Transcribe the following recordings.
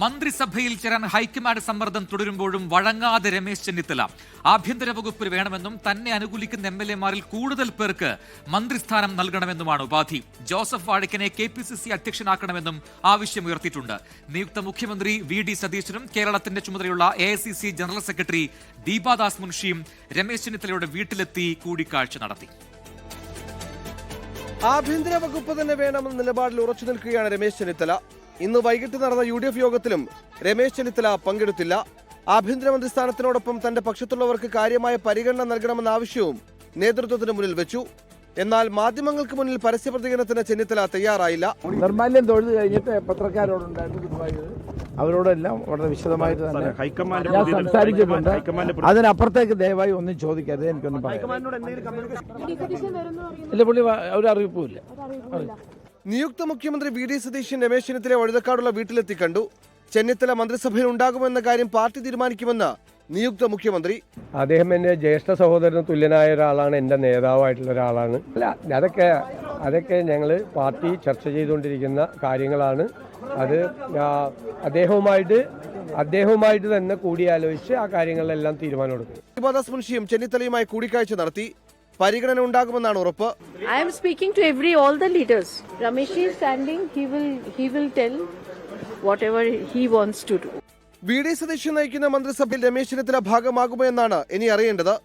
മന്ത്രിസഭയിൽ ചേരാൻ ഹൈക്കമാൻഡ് സമ്മർദ്ദം തുടരുമ്പോഴും വഴങ്ങാതെ രമേശ് ചെന്നിത്തല ആഭ്യന്തര വകുപ്പിൽ വേണമെന്നും തന്നെ അനുകൂലിക്കുന്ന എംഎൽഎമാരിൽ കൂടുതൽ പേർക്ക് മന്ത്രിസ്ഥാനം നൽകണമെന്നുമാണ് ഉപാധി. ജോസഫ് വാഴക്കനെ KPCC അധ്യക്ഷനാക്കണമെന്നും ആവശ്യമുയർത്തിയിട്ടുണ്ട്. നിയുക്ത മുഖ്യമന്ത്രി VD സതീശനും കേരളത്തിന്റെ ചുമതലയുള്ള AICC ജനറൽ സെക്രട്ടറി ദീപാദാസ് മുൻഷിയും രമേശ് ചെന്നിത്തലയുടെ വീട്ടിലെത്തി കൂടിക്കാഴ്ച നടത്തി. ആഭ്യന്തര വകുപ്പ് തന്നെ വേണമെന്ന നിലപാടിൽ ഉറച്ചു നിൽക്കുകയാണ് രമേശ് ചെന്നിത്തല. ഇന്ന് വൈകിട്ട് നടന്ന UDF യോഗത്തിലും രമേശ് ചെന്നിത്തല പങ്കെടുത്തില്ല. ആഭ്യന്തരമന്ത്രി സ്ഥാനത്തിനോടൊപ്പം തന്റെ പക്ഷത്തുള്ളവർക്ക് കാര്യമായ പരിഗണന നൽകണമെന്ന ആവശ്യവും നേതൃത്വത്തിന് മുന്നിൽ വെച്ചു. എന്നാൽ മാധ്യമങ്ങൾക്ക് മുന്നിൽ പരസ്യ പ്രതികരണത്തിന് ചെന്നിത്തല തയ്യാറായില്ല. നിർമ്മാല്യം തൊഴുത് കഴിഞ്ഞിട്ട് പത്രക്കാരോടുണ്ടായിരുന്നു, അവരോടെല്ലാം വളരെ വിശദമായിട്ട് തന്നെ ഞാൻ സംസാരിച്ചിട്ടുണ്ട്. അതിനപ്പുറത്തേക്ക് ദയവായി ഒന്നും ചോദിക്കരുത്, എനിക്കൊന്നും പറയാം. ഇല്ല, പുള്ളി ഒരു അറിയിപ്പുമില്ല. നിയുക്ത മുഖ്യമന്ത്രി VD സതീശൻ രമേശ് ചെന്നിത്തല വഴുതക്കാടുള്ള വീട്ടിലെത്തി കണ്ടു. ചെന്നിത്തല മന്ത്രിസഭയിൽ ഉണ്ടാകുമെന്ന കാര്യം പാർട്ടി തീരുമാനിക്കുമെന്ന് നിയുക്ത മുഖ്യമന്ത്രി. അദ്ദേഹം എൻ്റെ ജ്യേഷ്ഠ സഹോദരന് തുല്യനായ ഒരാളാണ്, എൻ്റെ നേതാവായിട്ടുള്ള ഒരാളാണ്. അല്ല, അതൊക്കെ ഞങ്ങൾ പാർട്ടി ചർച്ച ചെയ്തുകൊണ്ടിരിക്കുന്ന കാര്യങ്ങളാണ്. അത് അദ്ദേഹവുമായിട്ട് തന്നെ കൂടിയാലോചിച്ച് ആ കാര്യങ്ങളിലെല്ലാം തീരുമാനമെടുക്കും. ദീപാദാസ് മുൻഷിയും ചെന്നിത്തലയുമായി കൂടിക്കാഴ്ച നടത്തി. പരിഗണന ഉണ്ടാകുമെന്നാണ് ഉറപ്പ്. I am speaking to all the leaders. Ramesh is standing. He will tell whatever he wants to do. VD Satheesan നയിക്കുന്ന മന്ത്രിസഭയിൽ രമേശ് ചെന്നിത്തല ഭാഗമാകുമോ എന്നാണ് ഇനി അറിയേണ്ടത്.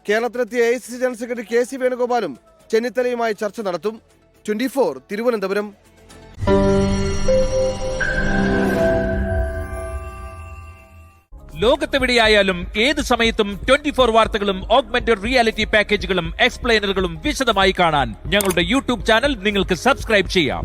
കേരളത്തിലെത്തിയ AICC ജനറൽ സെക്രട്ടറി KC വേണുഗോപാലും ചെന്നിത്തലയുമായി ചർച്ച നടത്തും. 24 തിരുവനന്തപുരം. ലോകത്തെവിടെയായാലും ഏത് സമയത്തും 24 വാർത്തകളും ഓഗ്മെന്റഡ് റിയാലിറ്റി പാക്കേജുകളും എക്സ്പ്ലെയിനറുകളും വിശദമായി കാണാൻ ഞങ്ങളുടെ YouTube ചാനൽ നിങ്ങൾക്ക് സബ്സ്ക്രൈബ് ചെയ്യാം.